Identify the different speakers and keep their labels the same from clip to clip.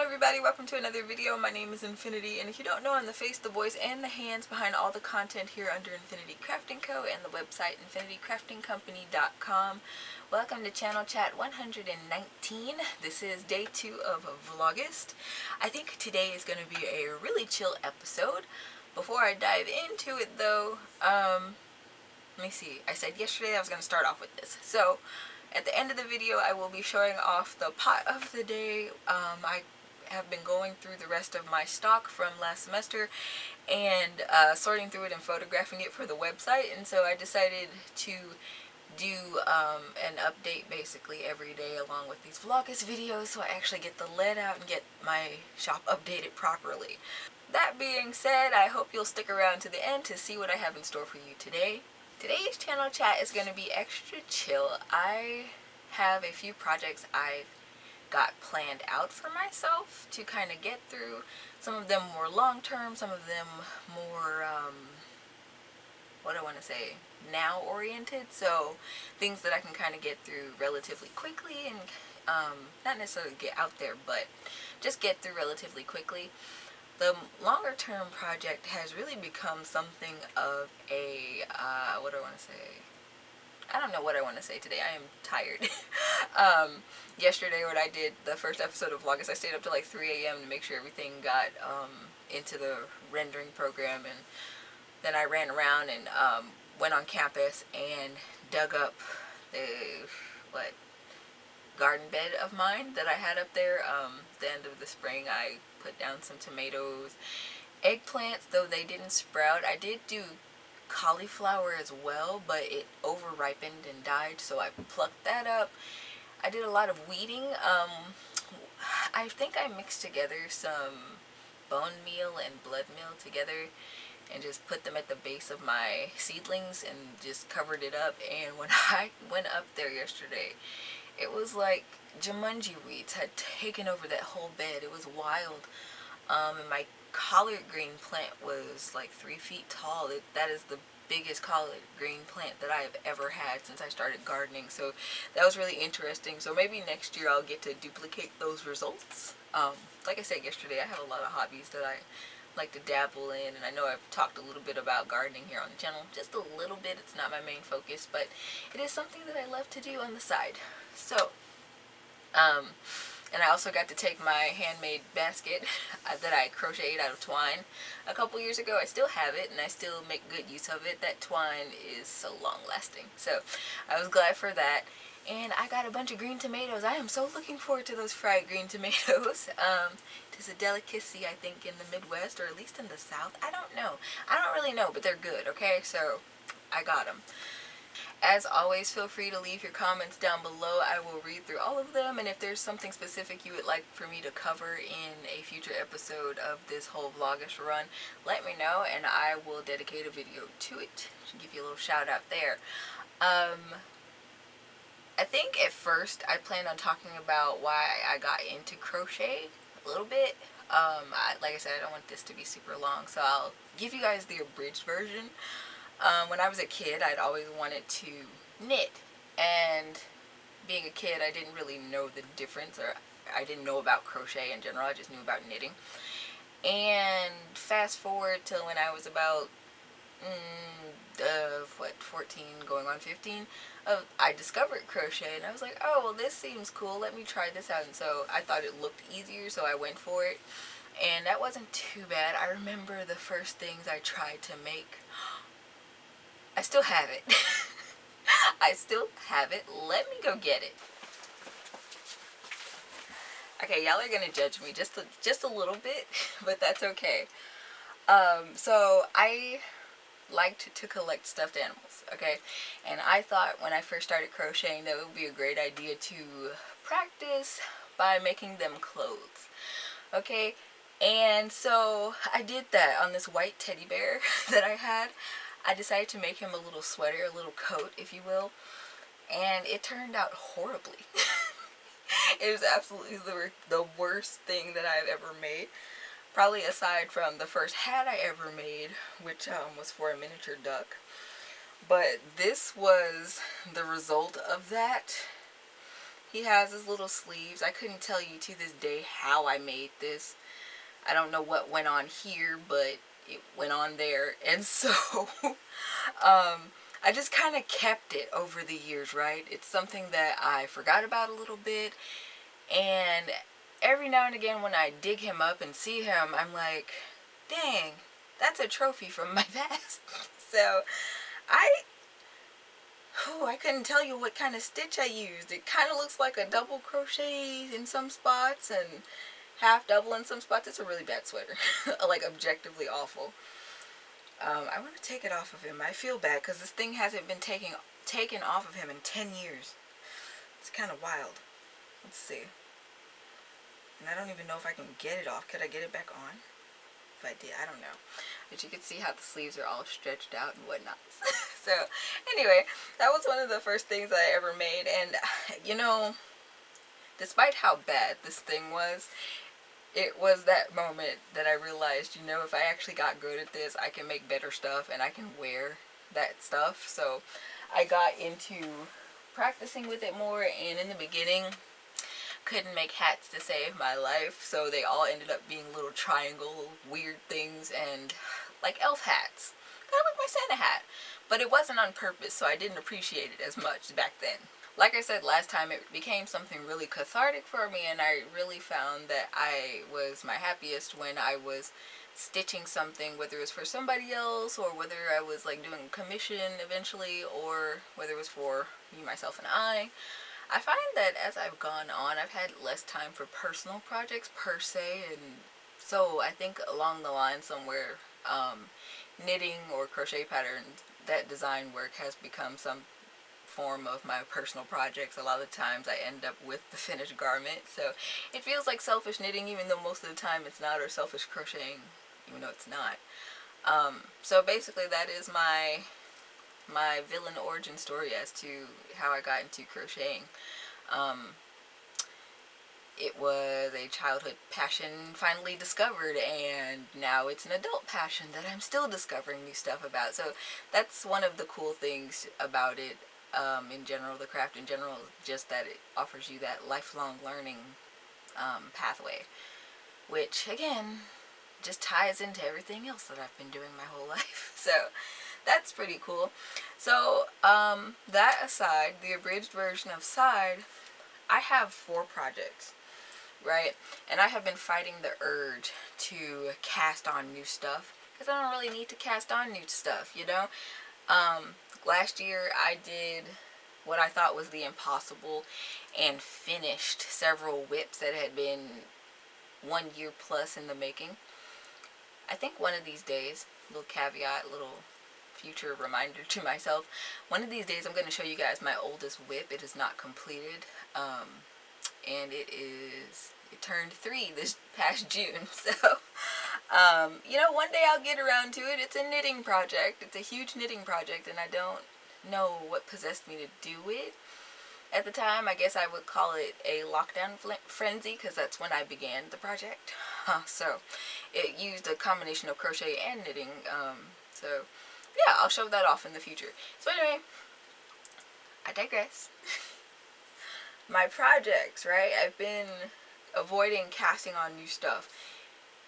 Speaker 1: everybody, welcome to another video. My name is Infiniti, and if you don't know, I'm the face, the voice, and the hands behind all the content here under Infiniti Crafting Co. and the website InfinitiCraftingCompany.com. Welcome to Channel Chat 119. This is day 2 of Vlogust. I think today is going to be a really chill episode. Before I dive into it though, let me see. I said yesterday I was going to start off with this. So, at the end of the video, I will be showing off the pot of the day. I have been going through the rest of my stock from last semester and sorting through it and photographing it for the website. And so I decided to do an update basically every day along with these Vlogust videos, so I actually get the lead out and get my shop updated properly. That being said, I hope you'll stick around to the end to see what I have in store for you today. Today's channel chat is going to be extra chill. I have a few projects I've got planned out for myself to kind of get through. Some of them more long-term, some of them more, what do I want to say, now-oriented. So things that I can kind of get through relatively quickly and not necessarily get out there, but just get through relatively quickly. The longer term project has really become something of a, what do I want to say? I don't know what I want to say today. I am tired. Yesterday when I did the first episode of Vlogust, I stayed up till like 3 a.m. to make sure everything got into the rendering program, and then I ran around and went on campus and dug up the, garden bed of mine that I had up there. The end of the spring I put down some tomatoes, eggplants, though they didn't sprout. I did do cauliflower as well, but it over ripened and died, so I plucked that up. I did a lot of weeding. I think I mixed together some bone meal and blood meal together and just put them at the base of my seedlings and just covered it up. And when I went up there yesterday, it was like Jumanji weeds had taken over that whole bed. It was wild. And my collard green plant was like 3 feet tall. That is the biggest collard green plant that I have ever had since I started gardening. So that was really interesting. So maybe next year I'll get to duplicate those results. Like I said yesterday, I have a lot of hobbies that I like to dabble in, and I know I've talked a little bit about gardening here on the channel, just a little bit. It's not my main focus, but it is something that I love to do on the side. So, and I also got to take my handmade basket that I crocheted out of twine a couple years ago. I still have it, and I still make good use of it. That twine is so long lasting, so I was glad for that. And I got a bunch of green tomatoes. I am so looking forward to those fried green tomatoes. It is a delicacy, I think, in the Midwest, or at least in the South. I don't know. I don't really know, but they're good, okay? So I got them. As always, feel free to leave your comments down below. I will read through all of them, and if there's something specific you would like for me to cover in a future episode of this whole Vlogust run, let me know, and I will dedicate a video to it. Should give you a little shout out there. I think at first I planned on talking about why I got into crochet a little bit. Like I said, I don't want this to be super long, so I'll give you guys the abridged version. When I was a kid, I'd always wanted to knit, and being a kid, I didn't really know the difference, or I didn't know about crochet in general. I just knew about knitting. And fast forward till when I was about 14 going on 15, I discovered crochet, and I was like, oh, well, this seems cool, let me try this out. And so I thought it looked easier, so I went for it, and that wasn't too bad. I remember the first things I tried to make. I still have it. I still have it. Let me go get it. Okay, y'all are gonna judge me just a little bit, but that's okay. So I liked to collect stuffed animals, okay? And I thought when I first started crocheting that it would be a great idea to practice by making them clothes, okay? And so I did that on this white teddy bear that I had. I decided to make him a little sweater, a little coat, if you will, and it turned out horribly. It was absolutely the worst thing that I've ever made. Probably aside from the first hat I ever made, which was for a miniature duck. But this was the result of that. he has his little sleeves. I couldn't tell you to this day how I made this. I don't know what went on here, but it went on there. And so I just kind of kept it over the years, right? It's something that I forgot about a little bit, and every now and again when I dig him up and see him, I'm like, dang, that's a trophy from my past. So I couldn't tell you what kind of stitch I used. It kind of looks like a double crochet in some spots and half double in some spots. It's a really bad sweater. Like, objectively awful. I want to take it off of him. I feel bad because this thing hasn't been taken off of him in 10 years. It's kind of wild. Let's see. And I don't even know if I can get it off. Could I get it back on? If I did, I don't know. But you can see how the sleeves are all stretched out and whatnot. So, anyway, that was one of the first things I ever made. And, you know, despite how bad this thing was, it was that moment that I realized, you know, if I actually got good at this, I can make better stuff and I can wear that stuff. So I got into practicing with it more, and in the beginning, couldn't make hats to save my life, so they all ended up being little triangle weird things and like elf hats. Kind of like my Santa hat. But it wasn't on purpose, so I didn't appreciate it as much back then. Like I said last time, it became something really cathartic for me, and I really found that I was my happiest when I was stitching something, whether it was for somebody else or whether I was like doing a commission eventually, or whether it was for me, myself, and I find that as I've gone on, I've had less time for personal projects per se, and so I think along the line somewhere, knitting or crochet patterns, that design work has become some form of my personal projects. A lot of the times I end up with the finished garment, so it feels like selfish knitting even though most of the time it's not, or selfish crocheting even though it's not. So basically that is my villain origin story as to how I got into crocheting. It was a childhood passion finally discovered, and now it's an adult passion that I'm still discovering new stuff about. So that's one of the cool things about it. In general, the craft in general, just that it offers you that lifelong learning pathway, which again just ties into everything else that I've been doing my whole life. So that's pretty cool. So that aside, the abridged version of Side, I have 4 projects, right? And I have been fighting the urge to cast on new stuff because I don't really need to cast on new stuff, you know? Last year I did what I thought was the impossible and finished several whips that had been 1 year plus in the making. I think one of these days, little caveat, little future reminder to myself, one of these days I'm going to show you guys my oldest whip. It is not completed, and it turned 3 this past June, so you know, one day I'll get around to it. It's a knitting project. It's a huge knitting project, and I don't know what possessed me to do it. At the time, I guess I would call it a lockdown frenzy, because that's when I began the project. So it used a combination of crochet and knitting. So yeah, I'll show that off in the future. So anyway, I digress. My projects, right? I've been avoiding casting on new stuff,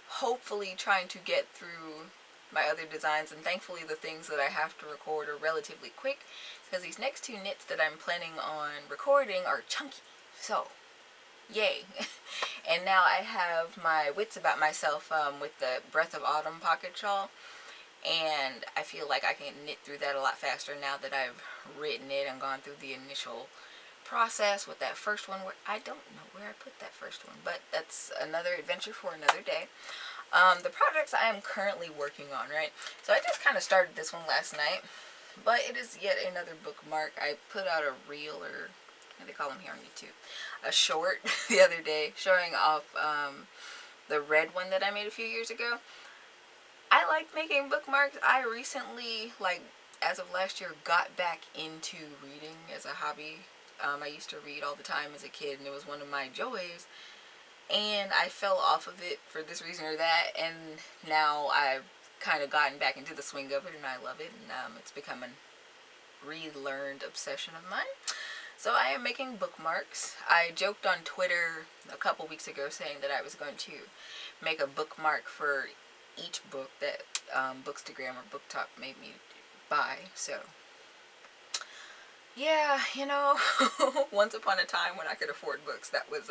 Speaker 1: hopefully trying to get through my other designs, and thankfully the things that I have to record are relatively quick, because these next 2 knits that I'm planning on recording are chunky, so yay. And now I have my wits about myself with the Breath of Autumn pocket shawl, and I feel like I can knit through that a lot faster now that I've written it and gone through the initial process with that first one. Where I don't know where I put that first one, but that's another adventure for another day. The projects I am currently working on, right? So I just kind of started this one last night, but it is yet another bookmark. I put out a reel, or what do they call them here on YouTube, a short the other day showing off the red one that I made a few years ago. I like making bookmarks. I recently, like as of last year, got back into reading as a hobby. I used to read all the time as a kid, and it was one of my joys. And I fell off of it for this reason or that, and now I've kind of gotten back into the swing of it, and I love it, and it's become a relearned obsession of mine. So I am making bookmarks. I joked on Twitter a couple weeks ago saying that I was going to make a bookmark for each book that Bookstagram or BookTok made me buy. So yeah, you know, once upon a time when I could afford books, that was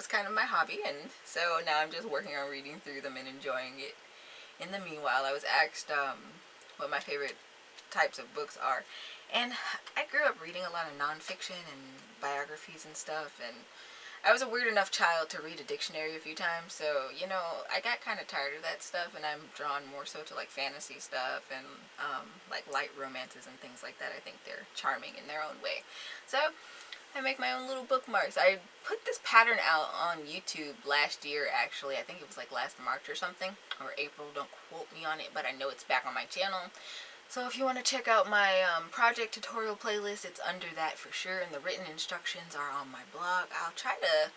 Speaker 1: kind of my hobby, and so now I'm just working on reading through them and enjoying it. In the meanwhile, I was asked what my favorite types of books are, and I grew up reading a lot of nonfiction and biographies and stuff, and I was a weird enough child to read a dictionary a few times, so, you know, I got kind of tired of that stuff, and I'm drawn more so to, like, fantasy stuff and, like, light romances and things like that. I think they're charming in their own way. So, I make my own little bookmarks. I put this pattern out on YouTube last year, actually. I think it was, like, last March or something, or April. Don't quote me on it, but I know it's back on my channel. So if you want to check out my project tutorial playlist, it's under that for sure, and the written instructions are on my blog. I'll try to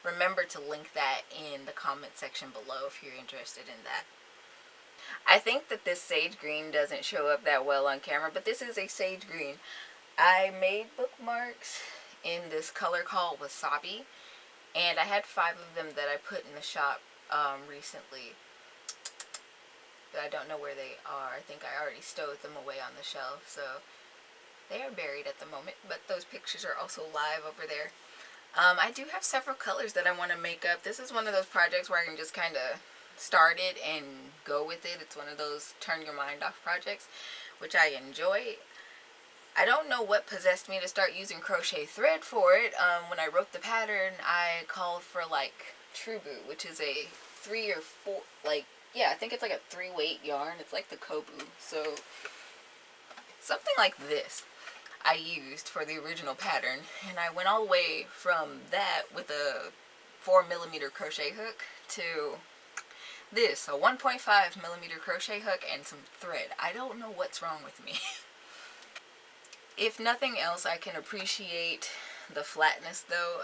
Speaker 1: remember to link that in the comment section below if you're interested in that. I think that this sage green doesn't show up that well on camera, but this is a sage green. I made bookmarks in this color called Wasabi, and I had 5 of them that I put in the shop recently. But I don't know where they are. I think I already stowed them away on the shelf, so they are buried at the moment, but those pictures are also live over there. I do have several colors that I want to make up. This is one of those projects where I can just kind of start it and go with it. It's one of those turn your mind off projects, which I enjoy. I don't know what possessed me to start using crochet thread for it. When I wrote the pattern, I called for, like, True Boot, which is a 3 or 4, like, yeah, I think it's like a 3-weight yarn. It's like the Kobu. So, something like this I used for the original pattern. And I went all the way from that with a 4mm crochet hook to this, a 1.5mm crochet hook and some thread. I don't know what's wrong with me. If nothing else, I can appreciate the flatness, though.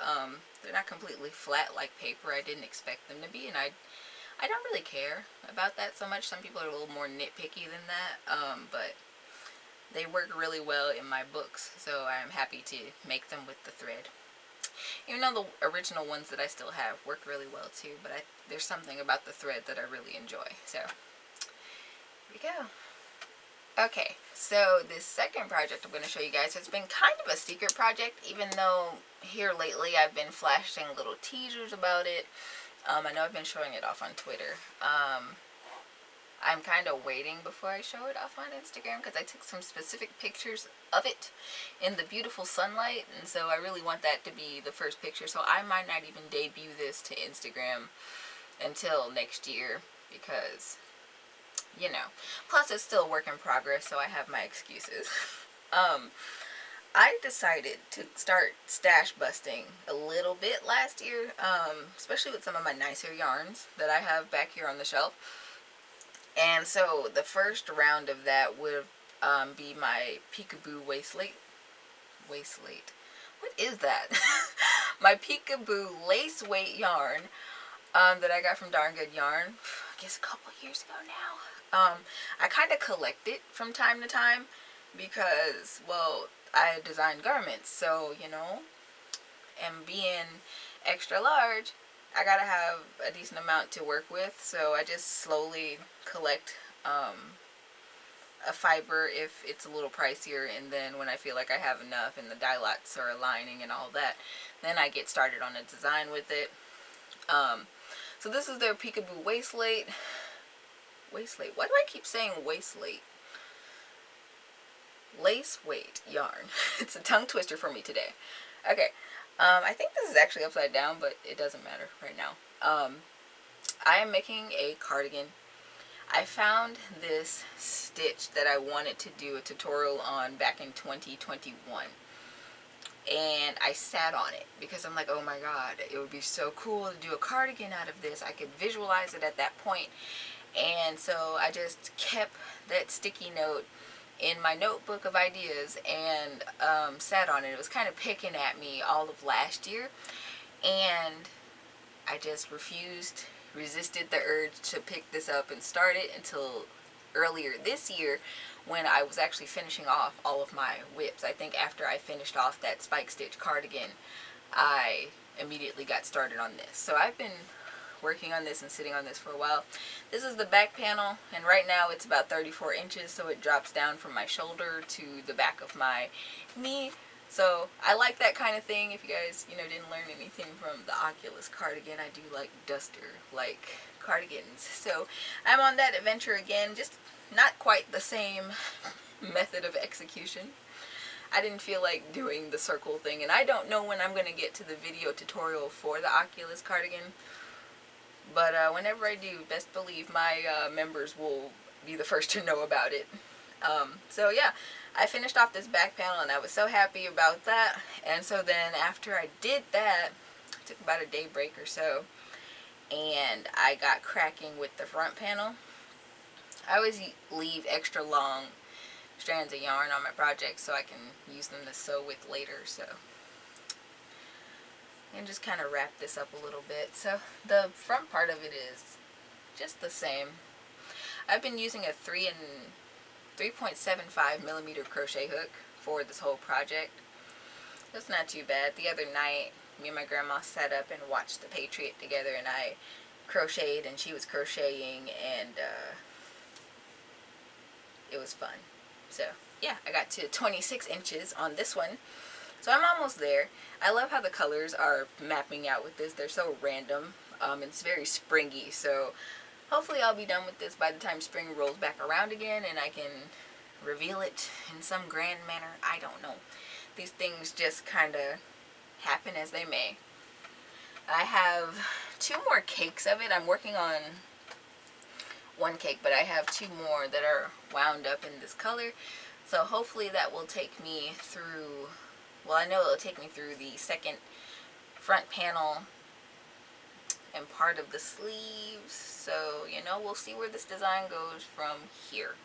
Speaker 1: They're not completely flat like paper. I didn't expect them to be, and I don't really care about that so much. Some people are a little more nitpicky than that, but they work really well in my books, so I am happy to make them with the thread. Even though the original ones that I still have work really well too, but there's something about the thread that I really enjoy. So, here we go. Okay, so this second project I'm going to show you guys has been kind of a secret project, even though here lately I've been flashing little teasers about it. I know I've been showing it off on Twitter. I'm kind of waiting before I show it off on Instagram because I took some specific pictures of it in the beautiful sunlight, and so I really want that to be the first picture. So I might not even debut this to Instagram until next year because, you know, plus it's still a work in progress, so I have my excuses. I decided to start stash busting a little bit last year, especially with some of my nicer yarns that I have back here on the shelf. And so the first round of that would be my Peekaboo Waistlace. What is that? My Peekaboo Lace Weight yarn that I got from Darn Good Yarn, I guess a couple years ago now. I kind of collect it from time to time because, well, I design garments, so, you know, and being extra large, I gotta have a decent amount to work with, so I just slowly collect a fiber if it's a little pricier, and then when I feel like I have enough and the dye lots are aligning and all that, then I get started on a design with it. So this is their Peekaboo Waistlace. Why do I keep saying waistlace? Lace weight yarn. It's a tongue twister for me today. Okay, I think this is actually upside down, but it doesn't matter right now. I am making a cardigan. I found this stitch that I wanted to do a tutorial on back in 2021. And I sat on it because I'm like, oh my god, it would be so cool to do a cardigan out of this. I could visualize it at that point. And so I just kept that sticky note in my notebook of ideas and sat on it. It was kind of picking at me all of last year, and I just resisted the urge to pick this up and start it until earlier this year when I was actually finishing off all of my whips. I think after I finished off that spike stitch cardigan, I immediately got started on this. So I've been working on this and sitting on this for a while. This is the back panel, and right now it's about 34 inches, so it drops down from my shoulder to the back of my knee. So I like that kind of thing. If you guys, didn't learn anything from the Oculus cardigan, I do like duster-like cardigans. So I'm on that adventure again, just not quite the same method of execution. I didn't feel like doing the circle thing, and I don't know when I'm going to get to the video tutorial for the Oculus cardigan, but whenever I do, best believe my members will be the first to know about it. So yeah, I finished off this back panel and I was so happy about that. And so then after I did that, it took about a day break or so, and I got cracking with the front panel. I always leave extra long strands of yarn on my projects so I can use them to sew with later. So, and just kind of wrap this up a little bit. So the front part of it is just the same. I've been using a 3.75 millimeter crochet hook for this whole project. That's not too bad. The other night, me and my grandma sat up and watched The Patriot together, and I crocheted and she was crocheting, and it was fun. So yeah, I got to 26 inches on this one. So I'm almost there. I love how the colors are mapping out with this. They're so random. It's very springy, so hopefully I'll be done with this by the time spring rolls back around again and I can reveal it in some grand manner. I don't know. These things just kind of happen as they may. I have 2 more cakes of it. I'm working on 1 cake, but I have 2 more that are wound up in this color. So hopefully that will take me through, well, I know it'll take me through the second front panel and part of the sleeves. So, we'll see where this design goes from here.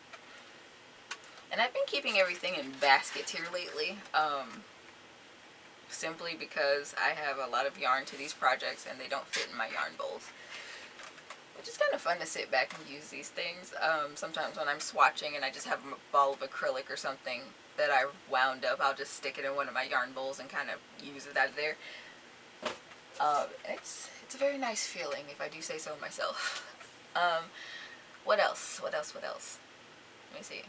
Speaker 1: And I've been keeping everything in baskets here lately, simply because I have a lot of yarn to these projects and they don't fit in my yarn bowls. Which is kind of fun to sit back and use these things. Sometimes when I'm swatching and I just have a ball of acrylic or something that I wound up, I'll just stick it in one of my yarn bowls and kind of use it out of there. It's a very nice feeling, if I do say so myself. What else? What else? Let me see.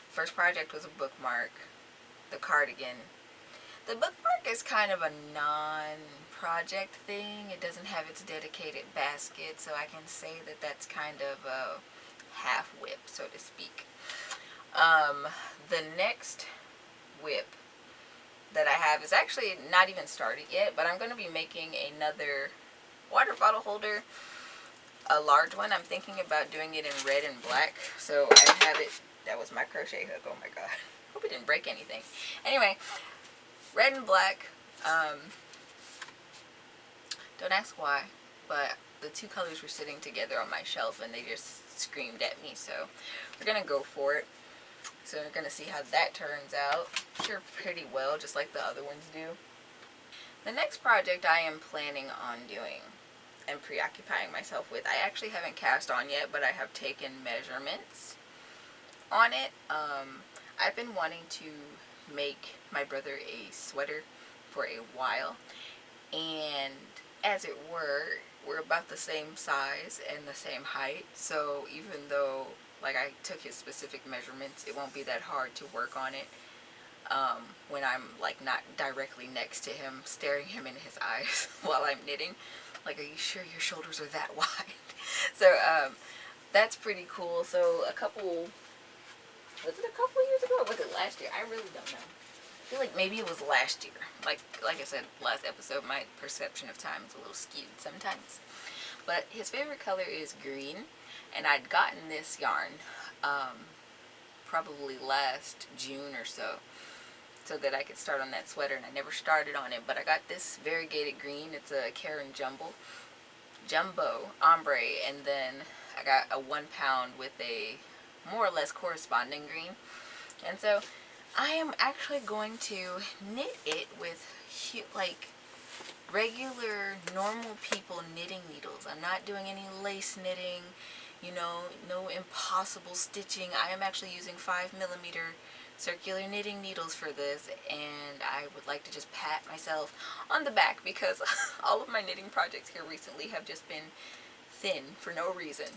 Speaker 1: First project was a bookmark. The cardigan. The bookmark is kind of a non-project thing. It doesn't have its dedicated basket, so I can say that that's kind of a half whip, so to speak. The next whip that I have is actually not even started yet, but I'm going to be making another water bottle holder, a large one. I'm thinking about doing it in red and black, so I have it. That was my crochet hook. Oh my god. Hope it didn't break anything. Anyway, red and black. Don't ask why, but the 2 colors were sitting together on my shelf and they just screamed at me, so we're going to go for it. So we're going to see how that turns out. Sure, pretty well, just like the other ones do. The next project I am planning on doing and preoccupying myself with, I actually haven't cast on yet, but I have taken measurements on it. I've been wanting to make my brother a sweater for a while, and as it were, we're about the same size and the same height, so even though I took his specific measurements, it won't be that hard to work on it when I'm not directly next to him, staring him in his eyes while I'm knitting. Are you sure your shoulders are that wide? So that's pretty cool. So was it a couple years ago or was it last year? I really don't know. I feel like maybe it was last year. Like I said last episode, my perception of time is a little skewed sometimes. But his favorite color is green, and I'd gotten this yarn probably last June or so that I could start on that sweater, and I never started on it, but I got this variegated green. It's a Karen Jumbo ombre, and then I got a 1 pound with a more or less corresponding green. And so I am actually going to knit it with regular normal people knitting needles. I'm not doing any lace knitting, you know, no impossible stitching. I am actually using 5mm circular knitting needles for this, and I would like to just pat myself on the back because all of my knitting projects here recently have just been thin for no reason.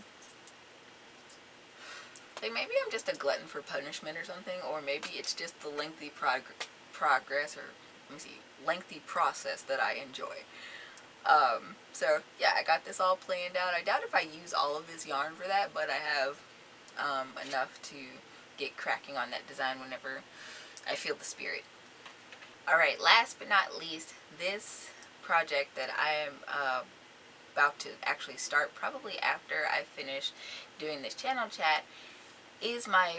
Speaker 1: Like, maybe I'm just a glutton for punishment or something, or maybe it's just the lengthy progress, or let me see, lengthy process that I enjoy. So yeah, I got this all planned out. I doubt if I use all of this yarn for that, but I have enough to get cracking on that design whenever I feel the spirit. Alright, last but not least, this project that I am about to actually start probably after I finish doing this channel chat is my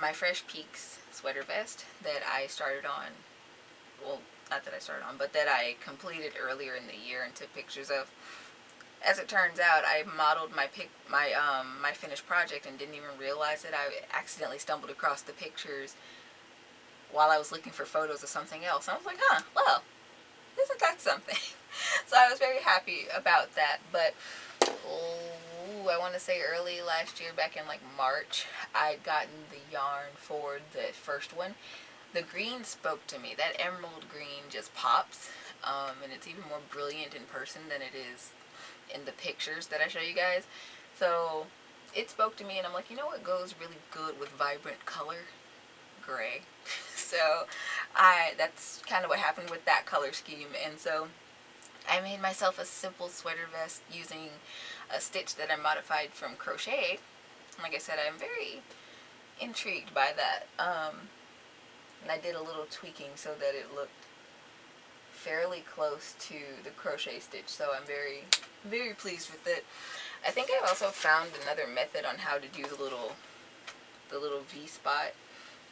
Speaker 1: my Fresh Peaks sweater vest that I started on. Well, not that I started on, but that I completed earlier in the year and took pictures of. As it turns out, I modeled my finished project and didn't even realize it. I accidentally stumbled across the pictures while I was looking for photos of something else. I was like, huh, well, isn't that something? So I was very happy about that. But I want to say early last year, back in like March, I'd gotten the yarn for the first one. The green spoke to me. That emerald green just pops, and it's even more brilliant in person than it is in the pictures that I show you guys. So it spoke to me, and I'm like, you know what goes really good with vibrant color? Gray. So that's kind of what happened with that color scheme, and so I made myself a simple sweater vest using a stitch that I modified from Crochet. Like I said, I'm very intrigued by that. And I did a little tweaking so that it looked fairly close to the crochet stitch, so I'm very, very pleased with it. I think I've also found another method on how to do the little V spot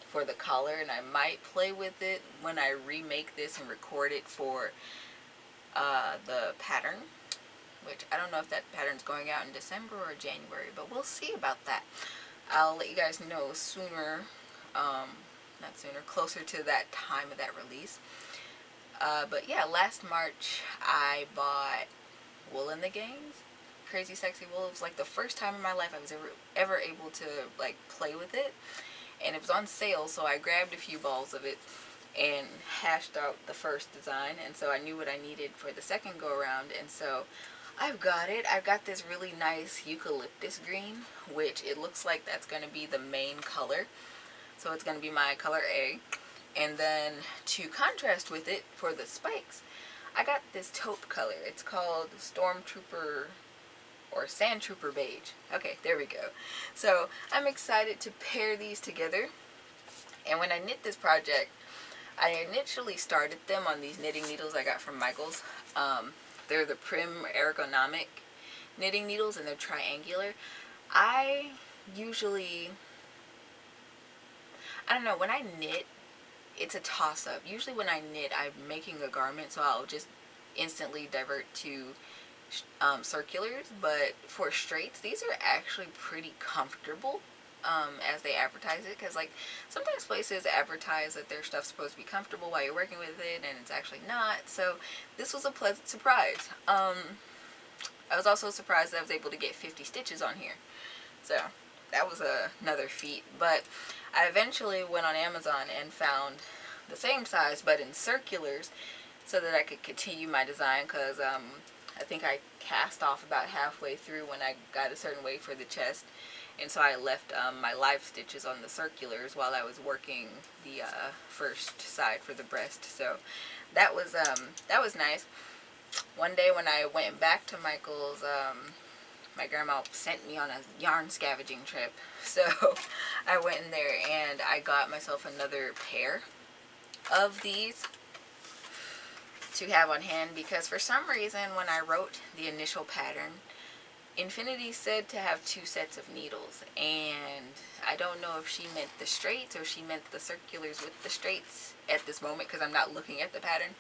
Speaker 1: for the collar, and I might play with it when I remake this and record it for the pattern, which I don't know if that pattern's going out in December or January, but we'll see about that. I'll let you guys know sooner, not sooner, closer to that time of that release. But yeah, last March I bought Wool in the Gangs, Crazy Sexy Wool. It was like the first time in my life I was ever able to like play with it, and it was on sale, so I grabbed a few balls of it and hashed out the first design, and so I knew what I needed for the second go around, and so I've got it. I've got this really nice eucalyptus green, which it looks like that's going to be the main color. So it's going to be my color A. And then to contrast with it for the spikes, I got this taupe color. It's called Stormtrooper or Sand Trooper Beige. Okay, there we go. So I'm excited to pair these together. And when I knit this project, I initially started them on these knitting needles I got from Michaels. They're the Prim Ergonomic knitting needles, and they're triangular. I don't know, when I knit, it's a toss-up. Usually when I knit, I'm making a garment, so I'll just instantly divert to circulars, but for straights, these are actually pretty comfortable as they advertise it, because like sometimes places advertise that their stuff's supposed to be comfortable while you're working with it, and it's actually not. So this was a pleasant surprise. I was also surprised that I was able to get 50 stitches on here, so that was another feat. But I eventually went on Amazon and found the same size but in circulars so that I could continue my design, because I think I cast off about halfway through when I got a certain way for the chest, and so I left my live stitches on the circulars while I was working the first side for the breast. So that was nice. One day when I went back to Michael's, my grandma sent me on a yarn scavenging trip, so I went in there and I got myself another pair of these to have on hand, because for some reason when I wrote the initial pattern, Infiniti said to have 2 sets of needles, and I don't know if she meant the straights or she meant the circulars with the straights at this moment, because I'm not looking at the pattern.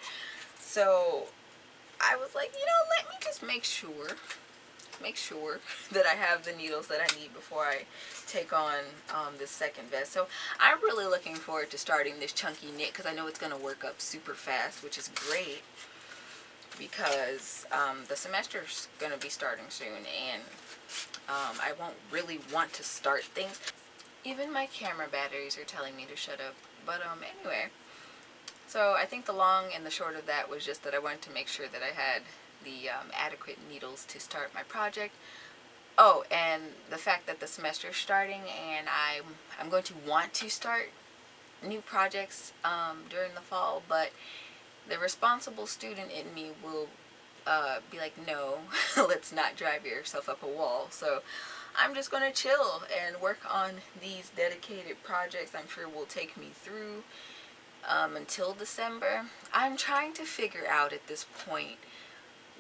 Speaker 1: So I was like, you know, let me just make sure that I have the needles that I need before I take on this second vest. So I'm really looking forward to starting this chunky knit, because I know it's going to work up super fast, which is great, because the semester's going to be starting soon, and I won't really want to start things. Even my camera batteries are telling me to shut up. But anyway, so I think the long and the short of that was just that I wanted to make sure that I had the adequate needles to start my project. Oh, and the fact that the semester's starting and I'm going to want to start new projects during the fall, but the responsible student in me will be like, no, let's not drive yourself up a wall. So I'm just going to chill and work on these dedicated projects I'm sure will take me through until December. I'm trying to figure out at this point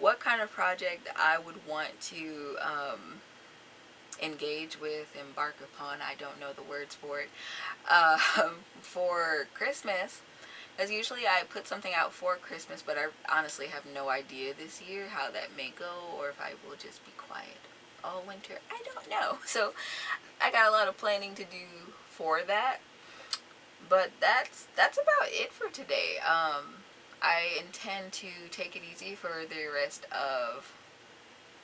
Speaker 1: what kind of project I would want to engage with, embark upon, I don't know the words for it, for Christmas. As usually I put something out for Christmas, but I honestly have no idea this year how that may go, or if I will just be quiet all winter. I don't know. So I got a lot of planning to do for that. But that's about it for today. I intend to take it easy for the rest of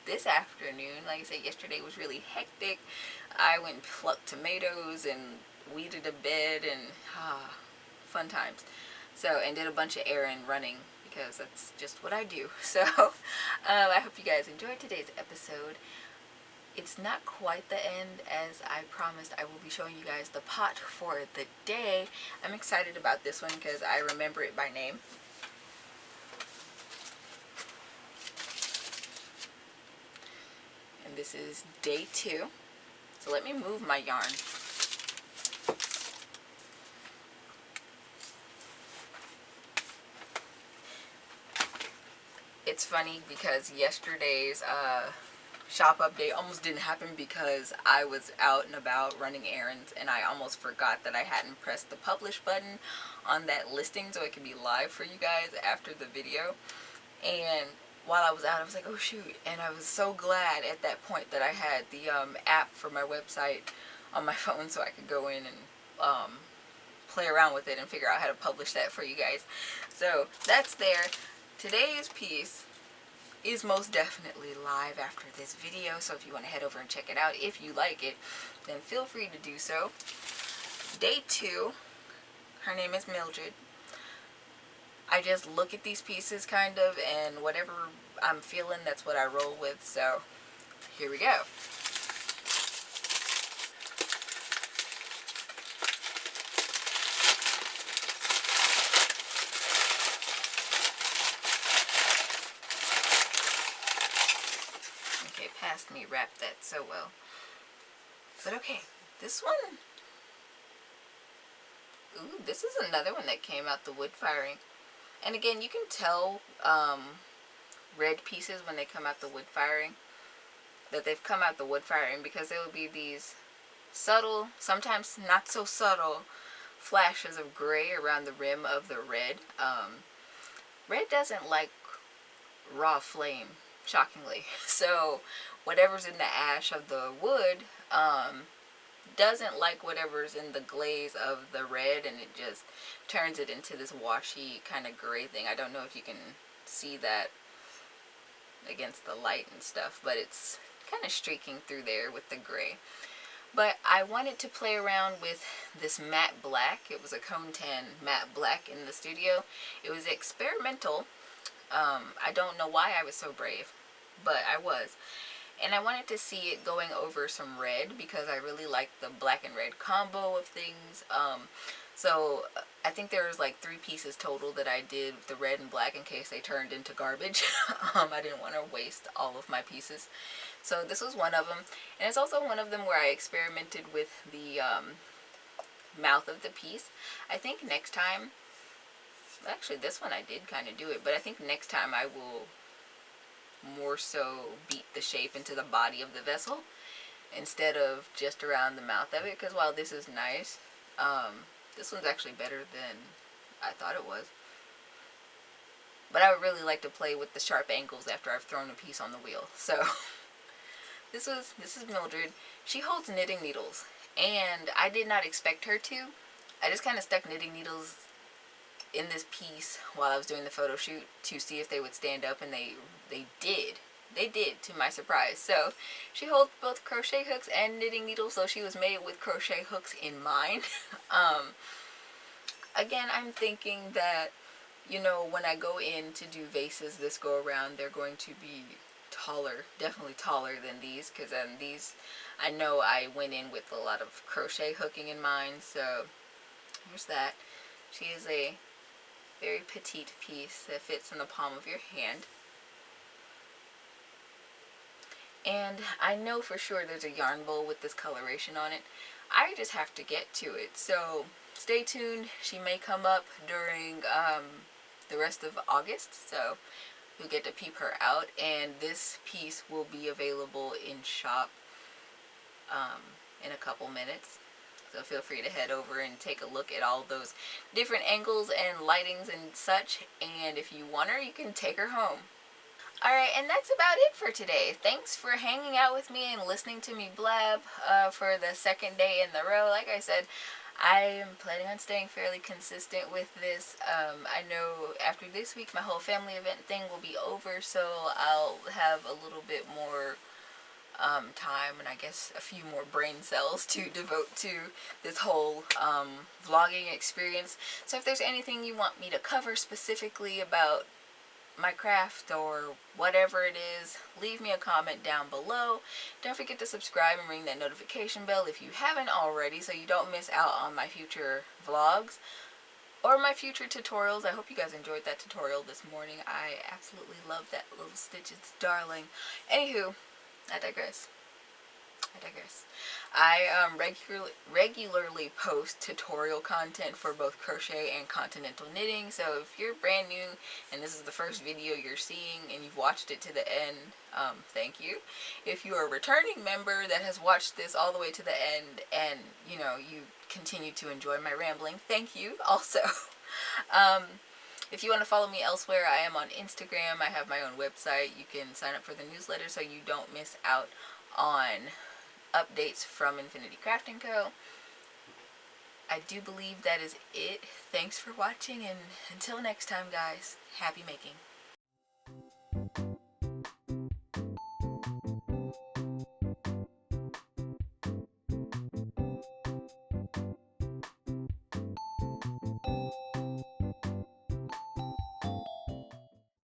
Speaker 1: this afternoon. Like I said, yesterday was really hectic. I went and plucked tomatoes and weeded a bed and fun times. So, and did a bunch of errand running because that's just what I do. So I hope you guys enjoyed today's episode. It's not quite the end, as I promised. I will be showing you guys the pot for the day. I'm excited about this one because I remember it by name. And this is day 2. So let me move my yarn. It's funny because yesterday's shop update almost didn't happen because I was out and about running errands, and I almost forgot that I hadn't pressed the publish button on that listing so it could be live for you guys after the video. And while I was out, I was like, oh shoot. And I was so glad at that point that I had the app for my website on my phone so I could go in and play around with it and figure out how to publish that for you guys. So that's there. Today's piece is most definitely live after this video, so if you want to head over and check it out, if you like it, then feel free to do so. Day 2, her name is Mildred. I just look at these pieces kind of, and whatever I'm feeling, that's what I roll with. So here we go. Past me wrapped that so well. But okay, this one, ooh, this is another one that came out the wood firing. And again, you can tell red pieces when they come out the wood firing, that they've come out the wood firing, because there will be these subtle, sometimes not so subtle, flashes of gray around the rim of the red. Red doesn't like raw flame, shockingly. So whatever's in the ash of the wood doesn't like whatever's in the glaze of the red, and it just turns it into this washy kind of gray thing. I don't know if you can see that against the light and stuff, but it's kind of streaking through there with the gray. But I wanted to play around with this matte black. It was a Cone Tan matte black in the studio. It was experimental. I don't know why I was so brave, but I was. And I wanted to see it going over some red because I really like the black and red combo of things. So I think there was like 3 pieces total that I did with the red and black in case they turned into garbage. I didn't want to waste all of my pieces. So this was one of them. And it's also one of them where I experimented with the mouth of the piece. I think next time, actually this one I did kind of do it, but I think next time I will more so beat the shape into the body of the vessel instead of just around the mouth of it, because while this is nice, this one's actually better than I thought it was. But I would really like to play with the sharp angles after I've thrown a piece on the wheel. So this is Mildred. She holds knitting needles, and I did not expect her to. I just kind of stuck knitting needles in this piece while I was doing the photo shoot to see if they would stand up, and they did. they did, to my surprise. So she holds both crochet hooks and knitting needles, so she was made with crochet hooks in mind. Again, I'm thinking that, you know, when I go in to do vases this go around, they're going to be taller, definitely taller than these, because these, I know I went in with a lot of crochet hooking in mind. So here's that. She is a very petite piece that fits in the palm of your hand. And I know for sure there's a yarn bowl with this coloration on it. I just have to get to it. So stay tuned. She may come up during the rest of August. So you'll get to peep her out. And this piece will be available in shop in a couple minutes. So feel free to head over and take a look at all those different angles and lightings and such. And if you want her, you can take her home. Alright, and that's about it for today. Thanks for hanging out with me and listening to me blab for the second day in the row. Like I said, I am planning on staying fairly consistent with this. I know after this week my whole family event thing will be over, so I'll have a little bit more time and I guess a few more brain cells to devote to this whole vlogging experience. So if there's anything you want me to cover specifically about my craft or whatever it is, leave me a comment down below. Don't forget to subscribe and ring that notification bell if you haven't already, so you don't miss out on my future vlogs or my future tutorials. I hope you guys enjoyed that tutorial this morning. I absolutely love that little stitch. It's darling. Anywho, I digress. I regularly post tutorial content for both crochet and continental knitting. So if you're brand new and this is the first video you're seeing and you've watched it to the end, thank you. If you're a returning member that has watched this all the way to the end and you know you continue to enjoy my rambling, thank you also. If you want to follow me elsewhere, I am on Instagram. I have my own website. You can sign up for the newsletter so you don't miss out on updates from Infiniti Crafting Co. I do believe that is it. Thanks for watching, and until next time, guys, happy making.